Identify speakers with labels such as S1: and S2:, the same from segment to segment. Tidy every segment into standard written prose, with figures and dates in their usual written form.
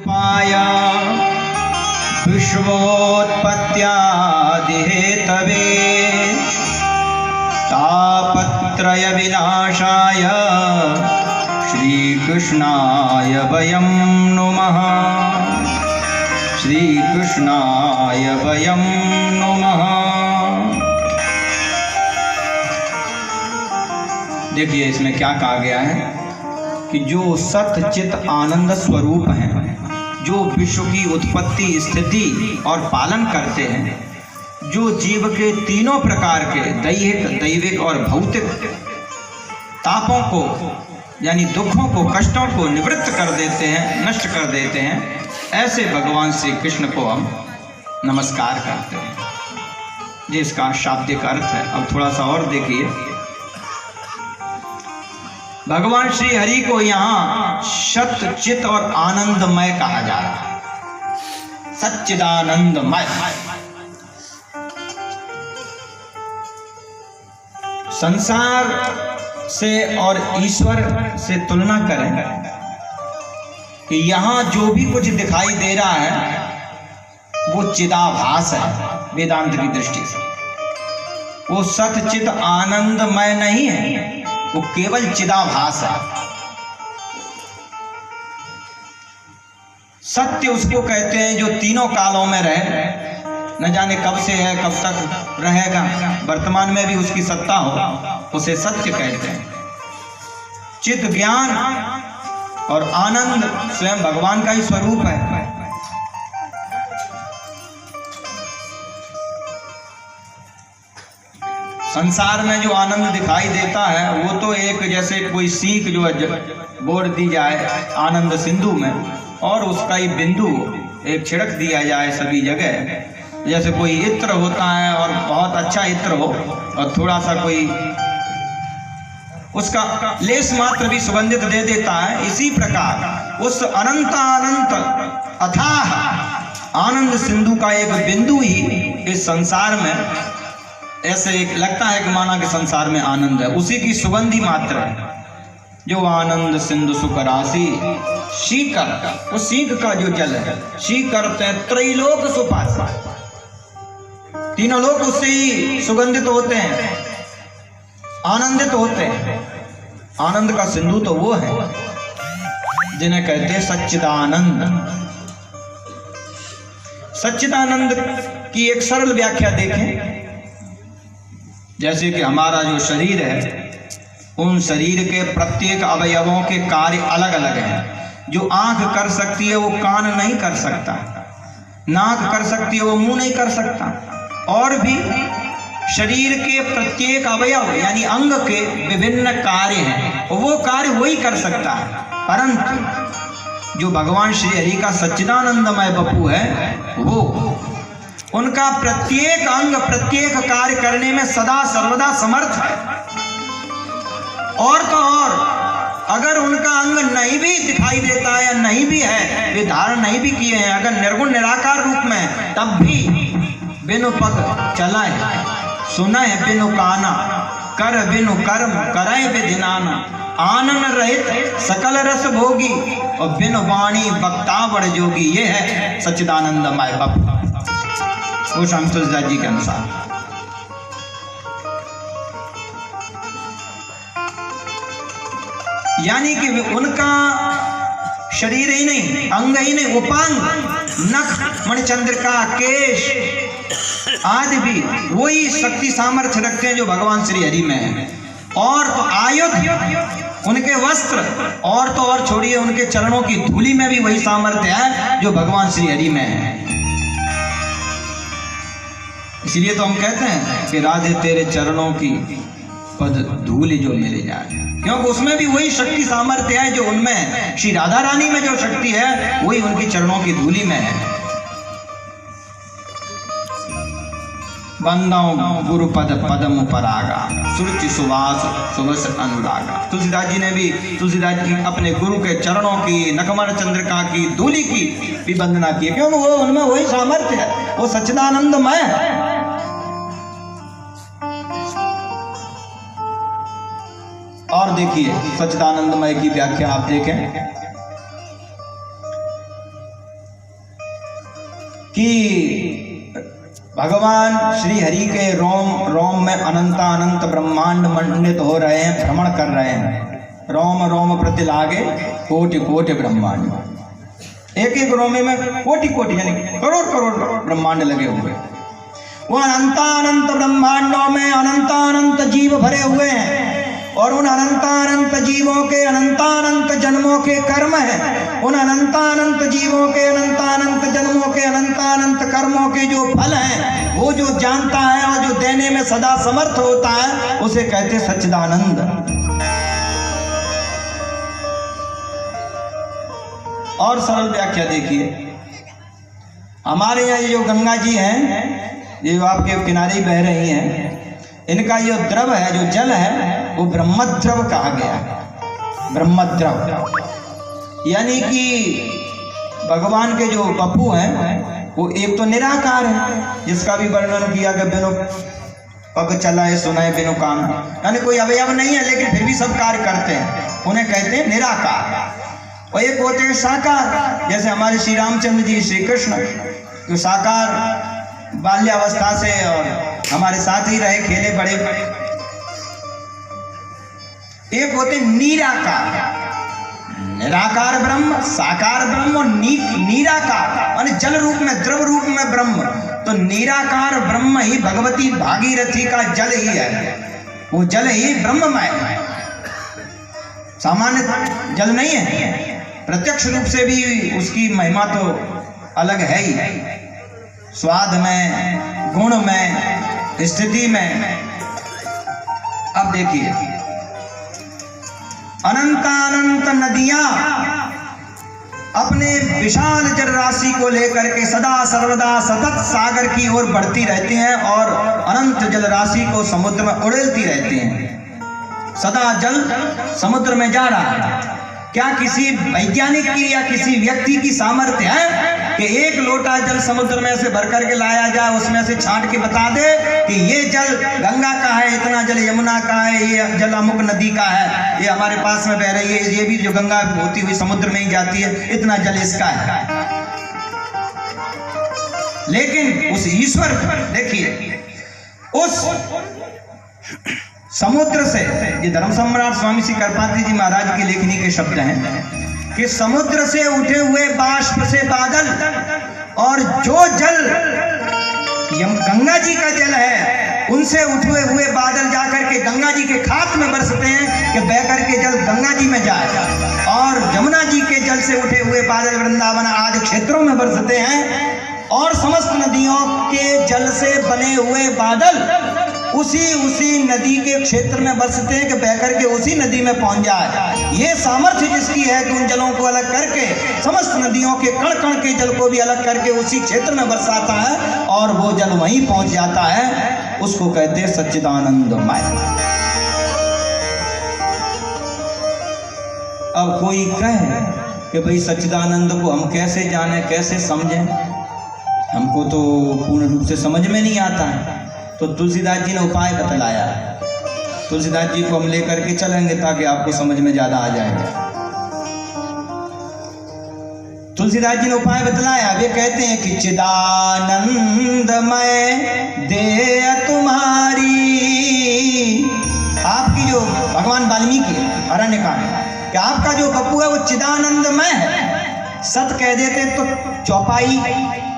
S1: पाया विश्वोत्पत्त्यादिहेतवे तापत्रय विनाशाय श्रीकृष्णाय वयं नुमः। श्रीकृष्णाय वयं नुमः। देखिए इसमें क्या कहा गया है कि जो सत्य चित आनंद स्वरूप हैं, जो विश्व की उत्पत्ति स्थिति और पालन करते हैं, जो जीव के तीनों प्रकार के दैहिक दैविक और भौतिक तापों को यानी दुखों को कष्टों को निवृत्त कर देते हैं, नष्ट कर देते हैं, ऐसे भगवान श्री कृष्ण को हम नमस्कार करते हैं। जिसका शाब्दिक अर्थ है। अब थोड़ा सा और देखिए, भगवान श्री हरि को यहाँ सत्य चित और आनंदमय कहा जा रहा है। सच्चिदानंदमय। संसार से और ईश्वर से तुलना करें कि यहाँ जो भी कुछ दिखाई दे रहा है वो चिदाभास है वेदांत की दृष्टि से। वो सत्य चित आनंदमय नहीं है, वो केवल चिदाभास है। सत्य उसको कहते हैं जो तीनों कालों में रहे, न जाने कब से है कब तक रहेगा, वर्तमान में भी उसकी सत्ता हो, उसे सत्य कहते हैं। चित ज्ञान और आनंद स्वयं भगवान का ही स्वरूप है। संसार में जो आनंद दिखाई देता है वो तो एक जैसे कोई सीख जो बोर दी जाए आनंद सिंधु में और उसका ही बिंदु एक छिड़क दिया जाए सभी जगह। जैसे कोई इत्र होता है और बहुत अच्छा इत्र हो और थोड़ा सा कोई उसका लेस मात्र भी सुगंधित दे देता है, इसी प्रकार उस अनंत अथाह आनंद सिंधु का एक बिंदु ही इस संसार में ऐसे एक लगता है कि माना कि संसार में आनंद है, उसी की सुगंधी मात्र है। जो आनंद सिंधु सुख राशि शीकर, वो सीख का जो जल है, शीकर त्रैलोक सुपास, तीनों लोग उससे ही सुगंधित होते हैं, आनंदित होते हैं। आनंद का सिंधु तो वो है जिन्हें कहते हैं सच्चिदानंद। सच्चिदानंद की एक सरल व्याख्या देखें। जैसे कि हमारा जो शरीर है, उन शरीर के प्रत्येक अवयवों के कार्य अलग अलग हैं। जो आंख कर सकती है वो कान नहीं कर सकता, नाक कर सकती है वो मुंह नहीं कर सकता, और भी शरीर के प्रत्येक अवयव यानी अंग के विभिन्न कार्य हैं, वो कार्य वही कर सकता है। परंतु जो भगवान श्री हरि का सच्चिदानंदमय बपू है, वो उनका प्रत्येक अंग प्रत्येक कार्य करने में सदा सर्वदा समर्थ है। और तो और अगर उनका अंग नहीं भी दिखाई देता है या नहीं भी है, वे धारण नहीं भी किए हैं, अगर निर्गुण निराकार रूप में, तब भी बिनु पग चलाए, सुनाए बिनु काना, कर बिनु कर्म कराए विधिनाना, आनन रहित सकल रस भोगी और बिनु वाणी वक्तावड़ जोगी। ये है सच्चिदानंदमय बपू, वो स्वामी तुलसीदास जी के अनुसार। यानी कि उनका शरीर ही नहीं, अंग ही नहीं, उपांग, नख, मणिचंद्रिका, केश आदि भी वही शक्ति सामर्थ्य रखते हैं जो भगवान श्री हरि में है। और तो आयुध, उनके वस्त्र, और तो और छोड़िए उनके चरणों की धूलि में भी वही सामर्थ्य है जो भगवान श्री हरि में है। इसलिए तो हम कहते हैं कि राधे तेरे चरणों की पद धूलि जो मेरे जाए, क्योंकि उसमें भी वही शक्ति सामर्थ्य है जो उनमें है। श्री राधा रानी में जो शक्ति है वही उनकी चरणों की धूलि में है। बंदाओ गुरु पद पदम परागा, सुरुचि सुवास सुवस अनुरागा। तुलसीदास जी ने भी अपने गुरु के चरणों की, नखमर चंद्रिका की, धूलि की भी वंदना की, क्योंकि वो उनमें वही सामर्थ्य है, वो सच्चिदानंदमय है। और देखिए सच्चिदानंदमय की व्याख्या आप देखें कि भगवान श्री हरि के रोम में अनंत ब्रह्मांड मंडित हो रहे हैं, भ्रमण कर रहे हैं। रोम रोम प्रति लागे कोटि कोटि ब्रह्मांड, एक एक रोमे में कोटि कोटि यानी करोड़ करोड़ ब्रह्मांड लगे हुए। वो अनंत ब्रह्मांडों में अनंत जीव भरे हुए हैं और उन अनंत जीवों के अनंत जन्मों के कर्म हैं। उन अनंत जीवों के अनंत जन्मों के अनंत कर्मों के जो फल हैं, वो जो जानता है और जो देने में सदा समर्थ होता है, उसे कहते सच्चिदानंद। और सरल व्याख्या देखिए, हमारे यहाँ ये जो गंगा जी हैं, ये जो आपके किनारे बह रही हैं, इनका जो द्रव है, जो जल है, वो ब्रह्मद्रव कहा गया है। ब्रह्मद्रव यानी कि भगवान के जो बपू हैं, वो एक तो निराकार है, जिसका भी वर्णन किया कि बिनु पग चलाए सुनाए बिनु कान, यानी कोई अवयव नहीं है लेकिन फिर भी सब कार्य करते हैं, उन्हें कहते हैं निराकार। और एक होते हैं साकार, जैसे हमारे श्री रामचंद्र जी श्री कृष्ण, जो साकार बाल्यावस्था से और हमारे साथ ही रहे, खेले बड़े। एक होते निराकार, निराकार ब्रह्म, साकार ब्रह्म और निराकार यानी जल रूप में, द्रव रूप में ब्रह्म। तो निराकार ब्रह्म ही भगवती भागीरथी का जल ही है, वो जल ही ब्रह्ममय है, सामान्य जल नहीं है। प्रत्यक्ष रूप से भी उसकी महिमा तो अलग है ही, स्वाद में, गुण में, स्थिति में। अब देखिए, अनंत नदियां अपने विशाल जल राशि को लेकर के सदा सर्वदा सतत सागर की ओर बढ़ती रहती हैं और अनंत जल राशि को समुद्र में उड़ेलती रहती हैं। सदा जल समुद्र में जा रहा है। क्या किसी वैज्ञानिक की या किसी व्यक्ति की सामर्थ्य है कि एक लोटा जल समुद्र में से भर करके लाया जाए, उसमें से छांट के बता दे कि ये जल गंगा का है, इतना जल यमुना का है, ये जल अमुक नदी का है, ये हमारे पास में बह रही है, ये भी जो गंगा होती हुई समुद्र में ही जाती है, इतना जल इसका है। लेकिन उस ईश्वर, देखिए, उस समुद्र से, ये धर्म सम्राट स्वामी श्री कृपात्री जी महाराज की लेखनी के शब्द हैं कि समुद्र से उठे हुए बाष्प से बादल और जो जल गंगा जी का जल है, उनसे उठे हुए बादल जाकर के गंगा जी के खात में बरसते हैं कि बह करके जल गंगा जी में जाए, और जमुना जी के जल से उठे हुए बादल वृंदावन आदि क्षेत्रों में बरसते हैं, और समस्त नदियों के जल से बने हुए बादल उसी नदी के क्षेत्र में बरसते हैं कि बह करके उसी नदी में पहुंच जाए। ये सामर्थ्य जिसकी है कि उन जलों को अलग करके समस्त नदियों के कण कण के जल को भी अलग करके उसी क्षेत्र में बरसाता है और वो जल वहीं पहुंच जाता है, उसको कहते हैं सच्चिदानंदमय। अब कोई कहे कि भाई सच्चिदानंद को हम कैसे जाने, कैसे समझें, हमको तो पूर्ण रूप से समझ में नहीं आता है। तो तुलसीदास जी ने उपाय बतलाया। तुलसीदास जी को हम लेकर के चलेंगे ताकि आपको समझ में ज्यादा आ जाएगा। तुलसीदास जी ने उपाय बतलाया। वे कहते हैं कि चिदानंदमय देय तुम्हारी, आपकी जो भगवान वाल्मीकि अरण्यकांड, कि आपका जो बप्पू है वो चिदानंदमय है। सत कह देते तो चौपाई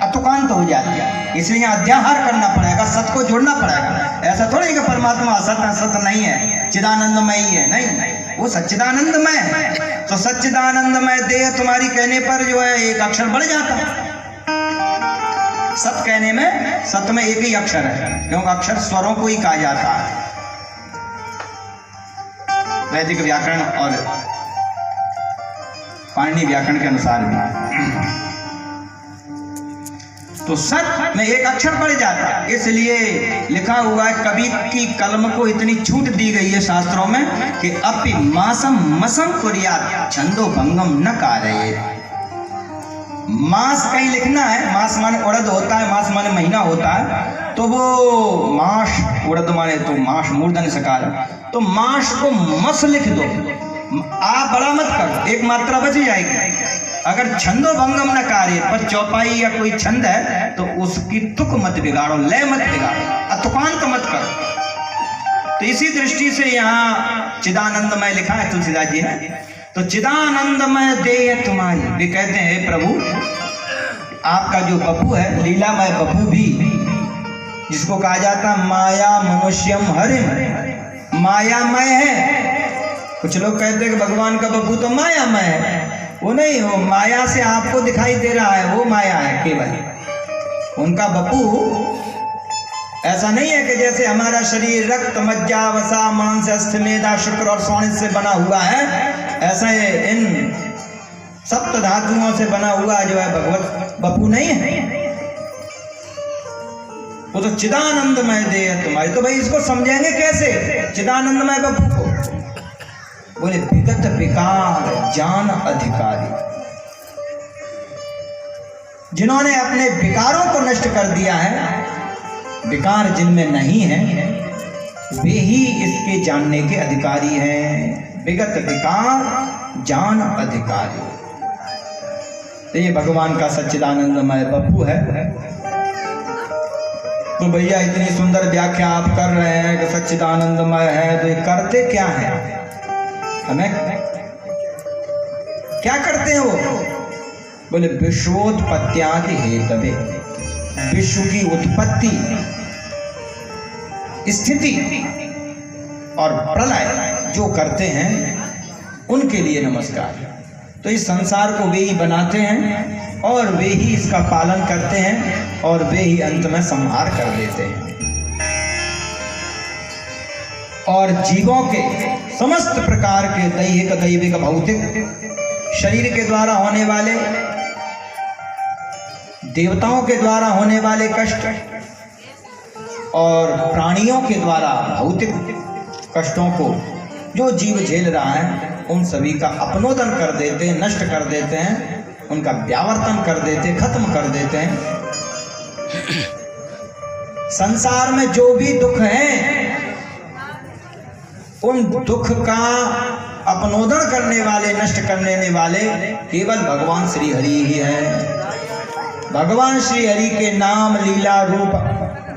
S1: अतुकांत हो जाती है, इसलिए अध्याहार करना पड़ेगा, सत को जोड़ना पड़ेगा। ऐसा थोड़ी कि परमात्मा असत नहीं है, चिदानंदमय ही है, नहीं, वो सच्चिदानंदमय है। तो सच्चिदानंदमय देह तुम्हारी कहने पर जो है एक अक्षर बढ़ जाता है। सत कहने में, सत में एक ही अक्षर है, क्योंकि अक्षर स्वरों को ही कहा जाता है वैदिक व्याकरण और पाणिनि व्याकरण के अनुसार भी। तो सत में एक अक्षर बढ़ जाता है, इसलिए लिखा हुआ है, कवि की कलम को इतनी छूट दी गई है शास्त्रों में कि अपि मासम मसम कुर्यात् छंदो भंगम न कारयेत्। मास कहीं लिखना है, मास माने उड़द होता है, मास माने महीना होता है, तो वो मास, उड़द माने तो मास मूर्धन्य सकार, तो मास को मस लिख दो, आप बड़ा मत करो, एक मात्रा बच जाएगी। अगर छंदो भंगम न कार्य, पर चौपाई या कोई छंद है तो उसकी तुक मत बिगाड़ो, लय मत बिगाड़ो, अतुकांत मत करो। तो इसी दृष्टि से यहाँ चिदानंदमय लिखा है तुलसीदास जी ने। तो चिदानंदमय देय तुम्हारी, वे कहते हैं प्रभु आपका जो बपू है, लीलामय बपू भी, जिसको कहा जाता माया मनुष्यम हरिम, मायामय है। कुछ लोग कहते हैं कि भगवान का बपू तो मायामय है, वो नहीं, वो माया से आपको दिखाई दे रहा है, वो माया है केवल। उनका बपू ऐसा नहीं है कि जैसे हमारा शरीर रक्त मज्जा वसा मांस अस्थि मेदा शुक्र और स्वर्ण से बना हुआ है, ऐसा इन सप्त धातुओं से बना हुआ जो है भगवत बपू नहीं है। वो तो चिदानंदमय देह तुम्हारी। तो भाई इसको समझेंगे कैसे चिदानंदमय बपू को? बोले विगत विकार जान अधिकारी, जिन्होंने अपने विकारों को नष्ट कर दिया है, विकार जिनमें नहीं है वे ही इसके जानने के अधिकारी हैं। विगत विकार जान अधिकारी, तो ये भगवान का सच्चिदानंदमय बपू है। तो भैया इतनी सुंदर व्याख्या आप कर रहे हैं कि सच्चिदानंदमय है, तो ये करते क्या है? हमें क्या करते हैं वो? बोले विश्वोत्पत्त्यादि हेतवे, विश्व की उत्पत्ति, स्थिति और प्रलय जो करते हैं उनके लिए नमस्कार। तो इस संसार को वे ही बनाते हैं और वे ही इसका पालन करते हैं और वे ही अंत में संहार कर देते हैं। और जीवों के समस्त प्रकार के दैहिक दैविक भौतिक शरीर के द्वारा होने वाले, देवताओं के द्वारा होने वाले कष्ट और प्राणियों के द्वारा भौतिक कष्टों को जो जीव झेल रहा है, उन सभी का अपनोदन कर देते हैं, नष्ट कर देते हैं, उनका व्यावर्तन कर देते हैं, खत्म कर देते हैं। संसार में जो भी दुख है, उन दुख का अपनोदन करने वाले, नष्ट करने वाले केवल भगवान श्री हरि ही है। भगवान श्री हरि के नाम लीला रूप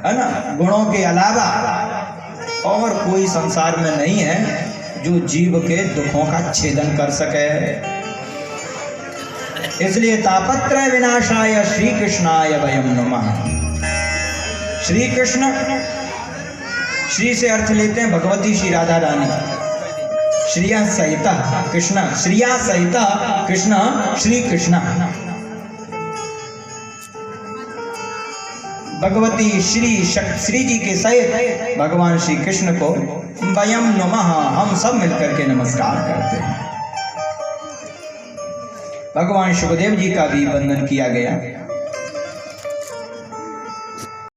S1: है ना, गुणों के अलावा और कोई संसार में नहीं है जो जीव के दुखों का छेदन कर सके। इसलिए तापत्रय विनाशाय श्री कृष्णाय वयम नमः। श्री कृष्ण, श्री से अर्थ लेते हैं भगवती श्री राधा रानी, श्रिया सहिता कृष्ण, श्रिया सहिता कृष्ण, श्री कृष्ण। भगवती श्री जी के सहित भगवान श्री कृष्ण को वयम नमः, हम सब मिलकर के नमस्कार करते हैं। भगवान सुखदेव जी का भी वंदन किया गया।